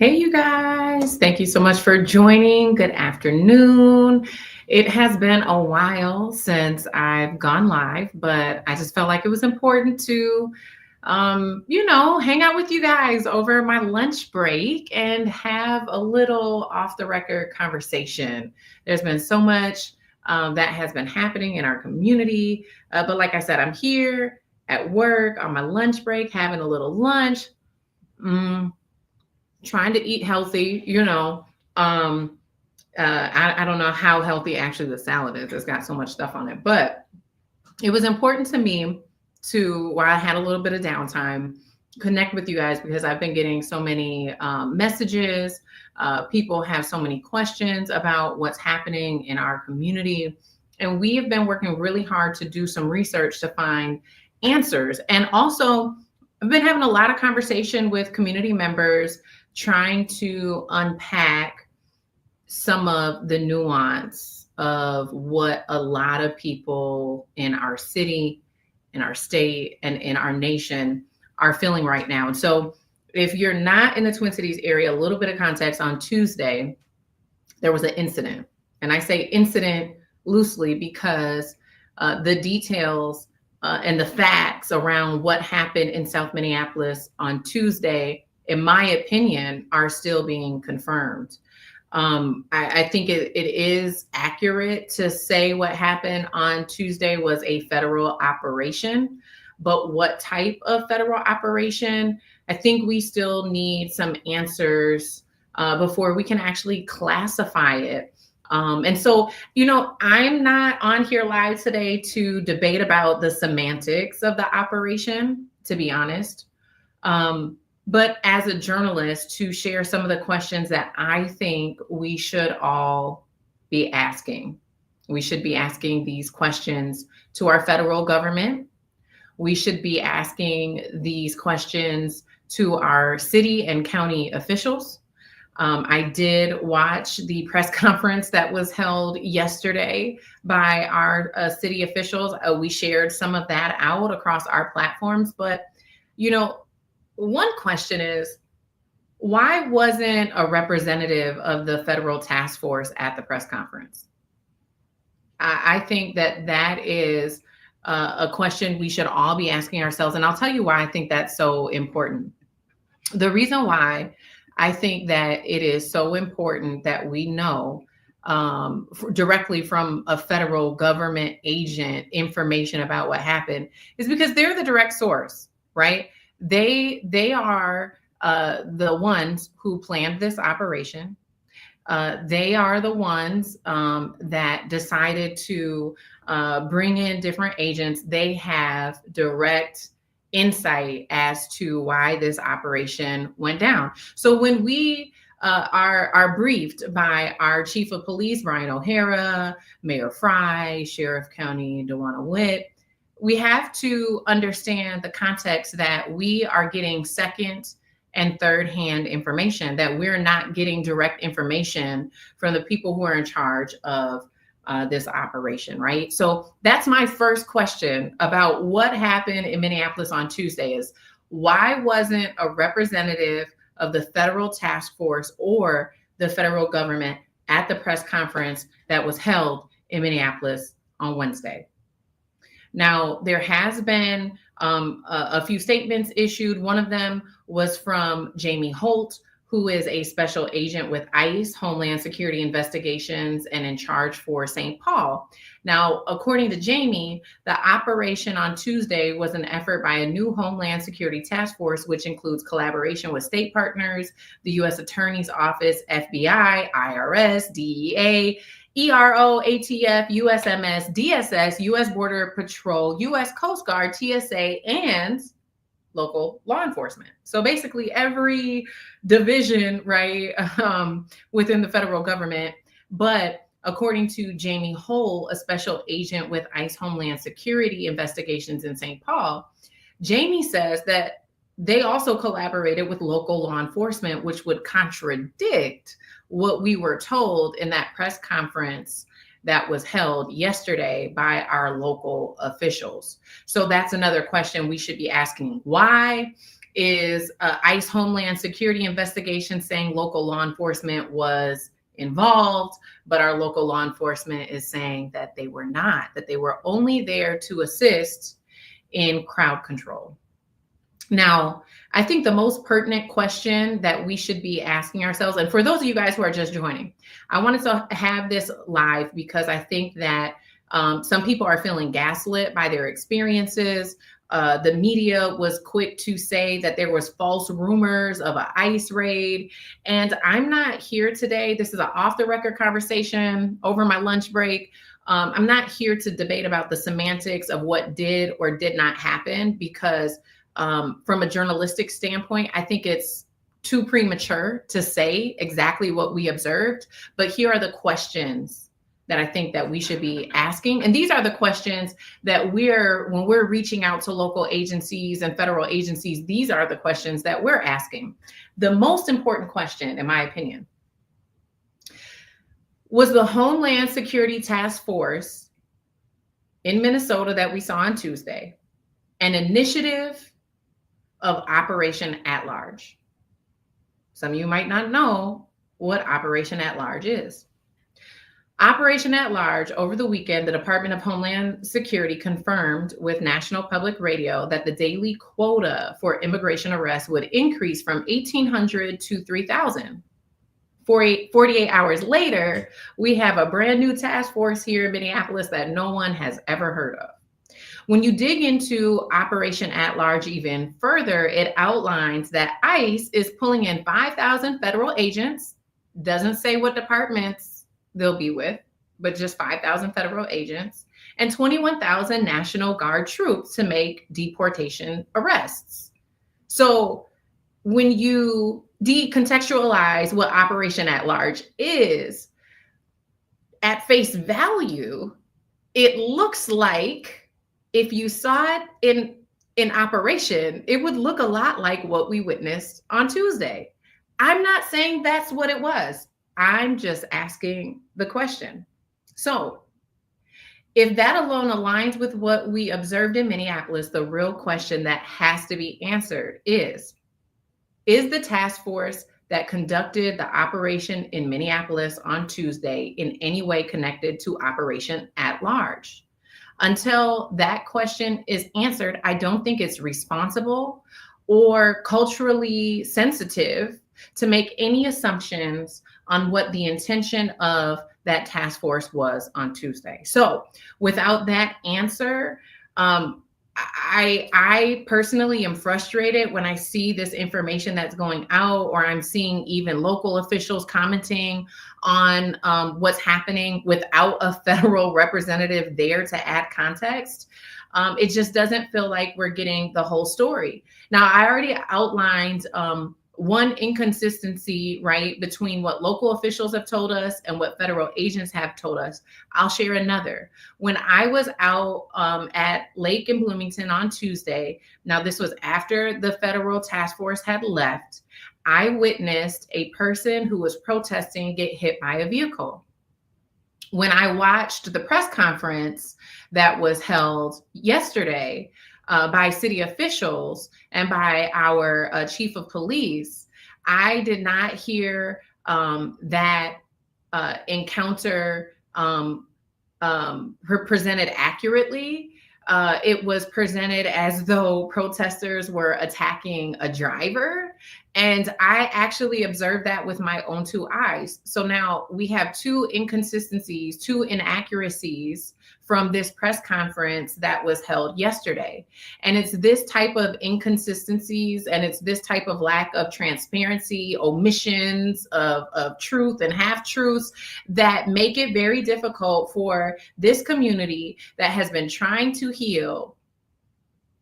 Hey, you guys. Thank you so much for joining. Good afternoon. It has been a while since I've gone live, but I just felt like it was important to, hang out with you guys over my lunch break and have a little off the record conversation. There's been so much that has been happening in our community. But like I said, I'm here at work on my lunch break, having a little lunch. Mm, Trying to eat healthy, I don't know how healthy actually the salad is. It's got so much stuff on it, but it was important to me to, while I had a little bit of downtime, connect with you guys because I've been getting so many messages. People have so many questions about what's happening in our community. And we have been working really hard to do some research to find answers. And also, I've been having a lot of conversation with community members trying to unpack some of the nuance of what a lot of people in our city, in our state, and in our nation are feeling right now. And so, if you're not in the Twin Cities area, a little bit of context: on Tuesday, there was an incident. And I say incident loosely because the details and the facts around what happened in South Minneapolis on Tuesday, in my opinion, are still being confirmed. I think it is accurate to say what happened on Tuesday was a federal operation, but what type of federal operation? I think we still need some answers before we can actually classify it. And so, I'm not on here live today to debate about the semantics of the operation, to be honest. But as a journalist, to share some of the questions that I think we should all be asking. We should be asking these questions to our federal government. We should be asking these questions to our city and county officials. I did watch the press conference that was held yesterday by our city officials. We shared some of that out across our platforms. But, one question is, why wasn't a representative of the federal task force at the press conference? I think that is a question we should all be asking ourselves. And I'll tell you why I think that's so important. The reason why I think that it is so important that we know directly from a federal government agent information about what happened is because they're the direct source, right? They are the ones who planned this operation. They are the ones that decided to bring in different agents. They have direct insight as to why this operation went down. So when we are briefed by our chief of police, Brian O'Hara, Mayor Fry, Sheriff County DeWanna Witt, we have to understand the context that we are getting second and third hand information, that we're not getting direct information from the people who are in charge of this operation, right? So that's my first question about what happened in Minneapolis on Tuesday is, why wasn't a representative of the federal task force or the federal government at the press conference that was held in Minneapolis on Wednesday? Now, there has been a few statements issued. One of them was from Jamie Holt, who is a special agent with ICE, Homeland Security Investigations, and in charge for St. Paul. Now, according to Jamie, the operation on Tuesday was an effort by a new Homeland Security Task Force, which includes collaboration with state partners, the U.S. Attorney's Office, FBI, IRS, DEA, ERO, ATF, USMS, DSS, U.S. Border Patrol, U.S. Coast Guard, TSA, and local law enforcement. So basically every division, right, within the federal government. But according to Jamie Hull, a special agent with ICE Homeland Security Investigations in St. Paul, Jamie says that they also collaborated with local law enforcement, which would contradict what we were told in that press conference that was held yesterday by our local officials. So that's another question we should be asking. Why is ICE Homeland Security investigation saying local law enforcement was involved, but our local law enforcement is saying that they were not, that they were only there to assist in crowd control. Now, I think the most pertinent question that we should be asking ourselves, and for those of you guys who are just joining, I wanted to have this live because I think that some people are feeling gaslit by their experiences. The media was quick to say that there was false rumors of an ICE raid. And I'm not here today. This is an off the record conversation over my lunch break. I'm not here to debate about the semantics of what did or did not happen because from a journalistic standpoint, I think it's too premature to say exactly what we observed. But here are the questions that I think that we should be asking. And these are the questions that when we're reaching out to local agencies and federal agencies, these are the questions that we're asking. The most important question, in my opinion, was the Homeland Security Task Force in Minnesota that we saw on Tuesday an initiative of Operation at Large? Some of you might not know what Operation at Large is. Operation at Large, over the weekend, the Department of Homeland Security confirmed with National Public Radio that the daily quota for immigration arrests would increase from 1,800 to 3,000. 48 hours later, we have a brand new task force here in Minneapolis that no one has ever heard of. When you dig into Operation at Large even further, it outlines that ICE is pulling in 5,000 federal agents, doesn't say what departments they'll be with, but just 5,000 federal agents and 21,000 National Guard troops to make deportation arrests. So when you decontextualize what Operation at Large is, at face value, it looks like if you saw it in operation, it would look a lot like what we witnessed on Tuesday. I'm not saying that's what it was. I'm just asking the question. So if that alone aligns with what we observed in Minneapolis, the real question that has to be answered is the task force that conducted the operation in Minneapolis on Tuesday in any way connected to Operation at Large? Until that question is answered, I don't think it's responsible or culturally sensitive to make any assumptions on what the intention of that task force was on Tuesday. So without that answer, I personally am frustrated when I see this information that's going out, or I'm seeing even local officials commenting on what's happening without a federal representative there to add context. It just doesn't feel like we're getting the whole story. Now, I already outlined one inconsistency, right, between what local officials have told us and what federal agents have told us. I'll share another. When I was out at Lake in Bloomington on Tuesday, now this was after the federal task force had left, I witnessed a person who was protesting get hit by a vehicle. When I watched the press conference that was held yesterday, by city officials and by our chief of police, I did not hear that encounter presented accurately. It was presented as though protesters were attacking a driver. And I actually observed that with my own two eyes. So now we have two inconsistencies, two inaccuracies from this press conference that was held yesterday. And it's this type of inconsistencies and it's this type of lack of transparency, omissions of truth and half-truths that make it very difficult for this community that has been trying to heal.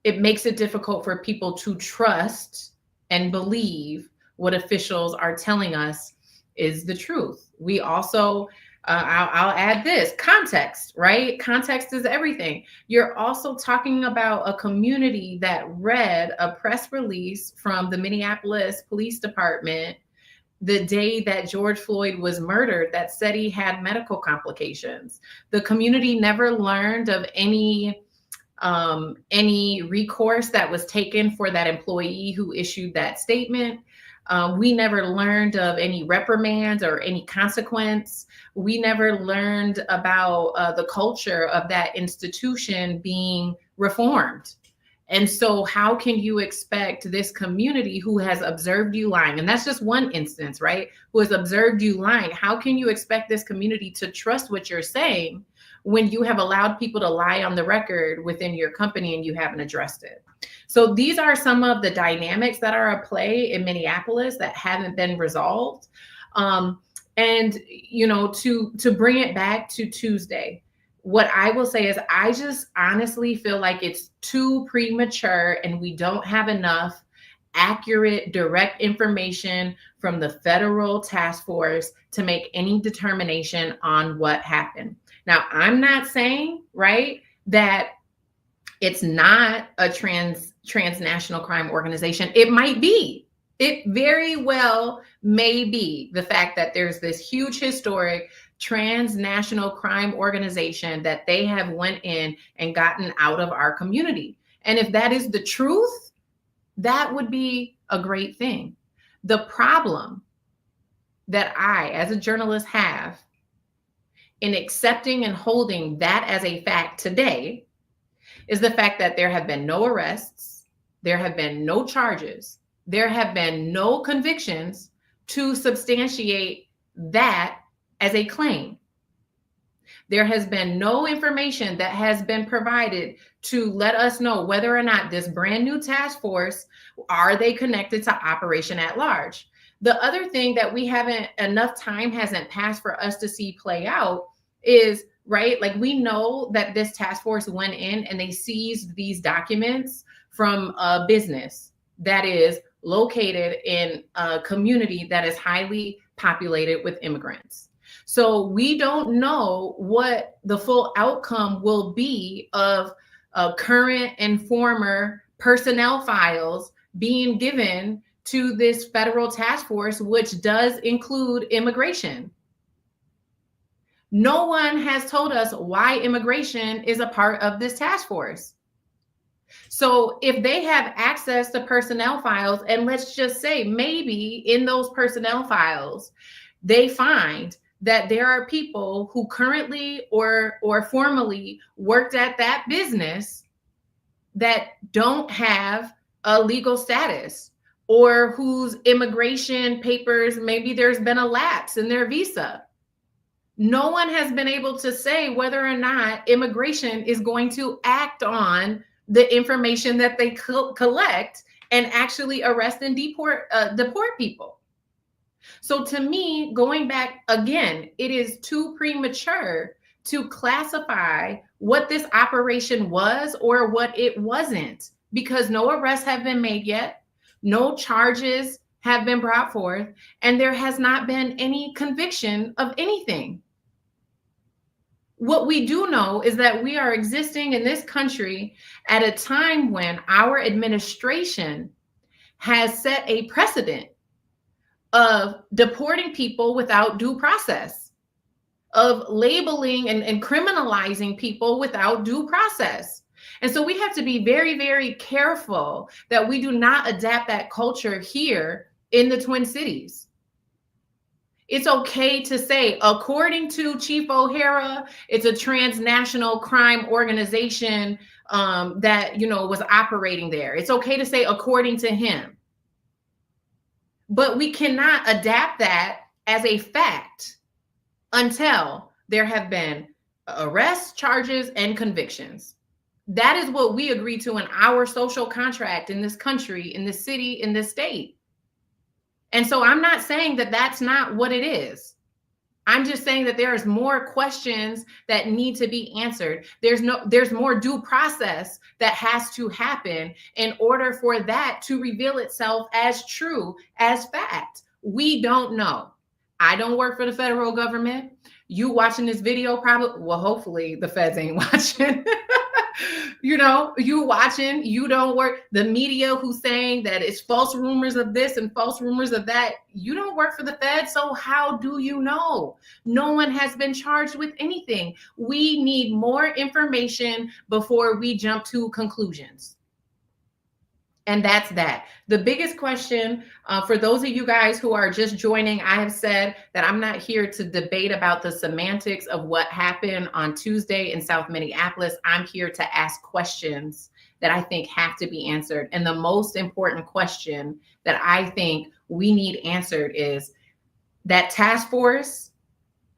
It makes it difficult for people to trust and believe what officials are telling us is the truth. We also, I'll add this, context, right? Context is everything. You're also talking about a community that read a press release from the Minneapolis Police Department the day that George Floyd was murdered that said he had medical complications. The community never learned of any any recourse that was taken for that employee who issued that statement. We never learned of any reprimands or any consequence. We never learned about the culture of that institution being reformed. And so how can you expect this community who has observed you lying? And that's just one instance, right? Who has observed you lying. How can you expect this community to trust what you're saying when you have allowed people to lie on the record within your company and you haven't addressed it? So these are some of the dynamics that are at play in Minneapolis that haven't been resolved. And, you know, to bring it back to Tuesday, what I will say is I just honestly feel like it's too premature and we don't have enough accurate, direct information from the federal task force to make any determination on what happened. Now, I'm not saying, right, that it's not a transnational crime organization. It might be. It very well may be the fact that there's this huge historic transnational crime organization that they have went in and gotten out of our community. And if that is the truth, that would be a great thing. The problem that I, as a journalist, have in accepting and holding that as a fact today is the fact that there have been no arrests, there have been no charges, there have been no convictions to substantiate that as a claim. There has been no information that has been provided to let us know whether or not this brand new task force, are they connected to Operation at Large? The other thing that we haven't, enough time hasn't passed for us to see play out is, right, like we know that this task force went in and they seized these documents from a business that is located in a community that is highly populated with immigrants. So we don't know what the full outcome will be of current and former personnel files being given to this federal task force, which does include immigration. No one has told us why immigration is a part of this task force. So if they have access to personnel files, and let's just say maybe in those personnel files, they find that there are people who currently or formerly worked at that business that don't have a legal status, or whose immigration papers, maybe there's been a lapse in their visa. No one has been able to say whether or not immigration is going to act on the information that they collect and actually arrest and deport people. So to me, going back again, it is too premature to classify what this operation was or what it wasn't, because no arrests have been made yet, no charges have been brought forth, and there has not been any conviction of anything. What we do know is that we are existing in this country at a time when our administration has set a precedent of deporting people without due process, of labeling and criminalizing people without due process. And so we have to be very, very careful that we do not adapt that culture here in the Twin Cities. It's okay to say, according to Chief O'Hara, it's a transnational crime organization that, you know, was operating there. It's okay to say, according to him. But we cannot adapt that as a fact until there have been arrests, charges, and convictions. That is what we agree to in our social contract in this country, in this city, in this state. And so I'm not saying that that's not what it is. I'm just saying that there's more questions that need to be answered. There's more due process that has to happen in order for that to reveal itself as true, as fact. We don't know. I don't work for the federal government. You watching this video probably, well, hopefully the feds ain't watching. You watching, you don't work. The media who's saying that it's false rumors of this and false rumors of that, you don't work for the Fed. So how do you know? No one has been charged with anything. We need more information before we jump to conclusions. And that's that. The biggest question for those of you guys who are just joining, I have said that I'm not here to debate about the semantics of what happened on Tuesday in South Minneapolis. I'm here to ask questions that I think have to be answered. And the most important question that I think we need answered is that task force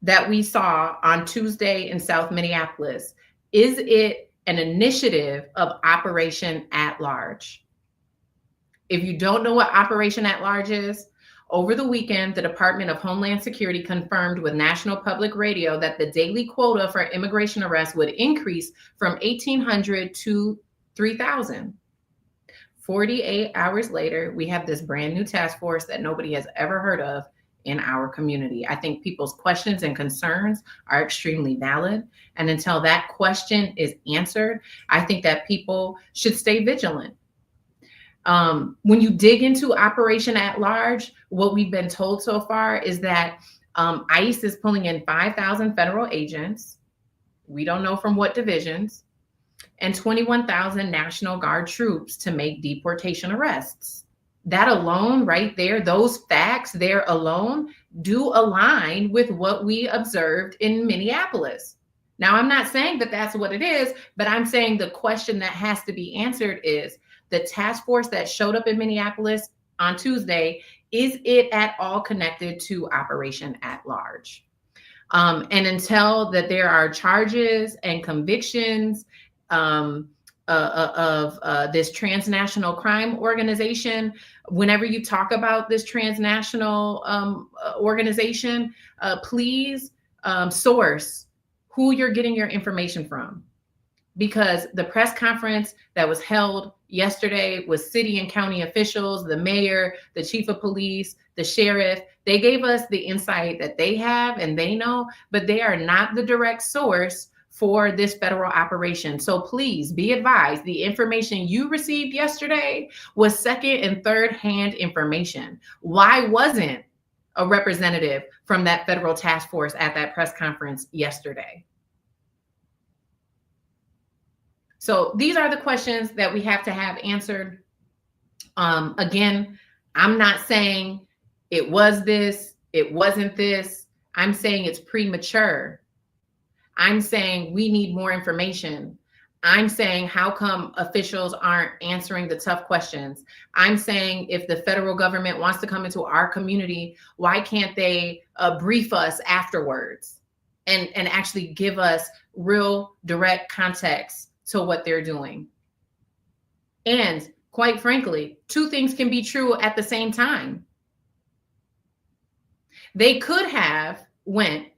that we saw on Tuesday in South Minneapolis, is it an initiative of Operation at Large? If you don't know what Operation at Large is, over the weekend, the Department of Homeland Security confirmed with National Public Radio that the daily quota for immigration arrests would increase from 1,800 to 3,000. 48 hours later, we have this brand new task force that nobody has ever heard of in our community. I think people's questions and concerns are extremely valid. And until that question is answered, I think that people should stay vigilant. When you dig into Operation at Large, what we've been told so far is that ICE is pulling in 5,000 federal agents. We don't know from what divisions, and 21,000 National Guard troops to make deportation arrests. That alone right there, those facts there alone do align with what we observed in Minneapolis. Now, I'm not saying that that's what it is, but I'm saying the question that has to be answered is, the task force that showed up in Minneapolis on Tuesday, is it at all connected to Operation at Large? And until that there are charges and convictions of this transnational crime organization, whenever you talk about this transnational organization, please source who you're getting your information from. Because the press conference that was held yesterday with city and county officials, the mayor, the chief of police, the sheriff, they gave us the insight that they have and they know, but they are not the direct source for this federal operation. So please be advised, the information you received yesterday was second and third hand information. Why wasn't a representative from that federal task force at that press conference yesterday? So these are the questions that we have to have answered. Again, I'm not saying it was this, it wasn't this. I'm saying it's premature. I'm saying we need more information. I'm saying how come officials aren't answering the tough questions? I'm saying if the federal government wants to come into our community, why can't they brief us afterwards and actually give us real direct context to what they're doing? And quite frankly, two things can be true at the same time. They could have went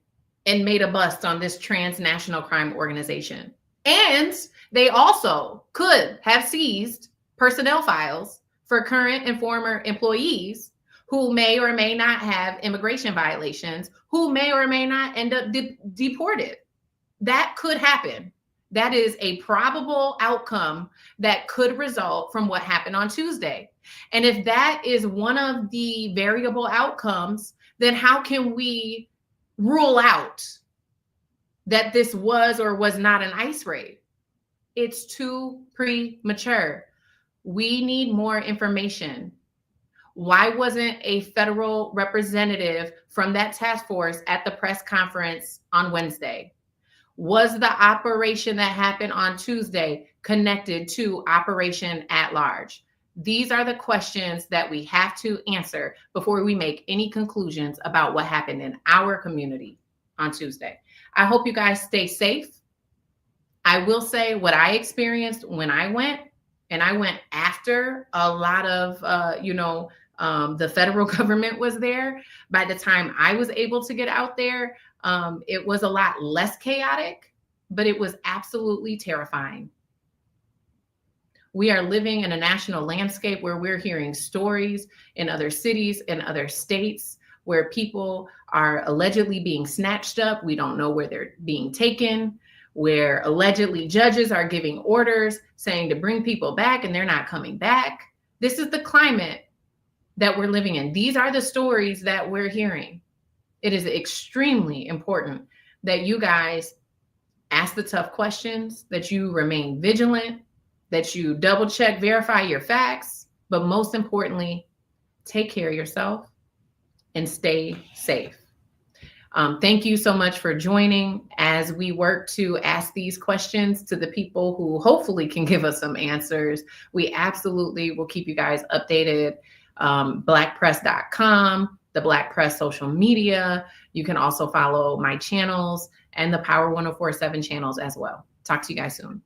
and made a bust on this transnational crime organization. And they also could have seized personnel files for current and former employees who may or may not have immigration violations, who may or may not end up deported. That could happen. That is a probable outcome that could result from what happened on Tuesday. And if that is one of the variable outcomes, then how can we rule out that this was or was not an ICE raid? It's too premature. We need more information. Why wasn't a federal representative from that task force at the press conference on Wednesday? Was the operation that happened on Tuesday connected to Operation at Large? These are the questions that we have to answer before we make any conclusions about what happened in our community on Tuesday. I hope you guys stay safe. I will say what I experienced when I went, and I went after a lot of, the federal government was there. By the time I was able to get out there, it was a lot less chaotic, but it was absolutely terrifying. We are living in a national landscape where we're hearing stories in other cities and other states where people are allegedly being snatched up. We don't know where they're being taken. where allegedly judges are giving orders saying to bring people back and they're not coming back. This is the climate that we're living in. These are the stories that we're hearing. It is extremely important that you guys ask the tough questions, that you remain vigilant, that you double check, verify your facts, but most importantly, take care of yourself and stay safe. Thank you so much for joining as we work to ask these questions to the people who hopefully can give us some answers. We absolutely will keep you guys updated. Blackpress.com, the Black Press social media. You can also follow my channels and the Power 1047 channels as well. Talk to you guys soon.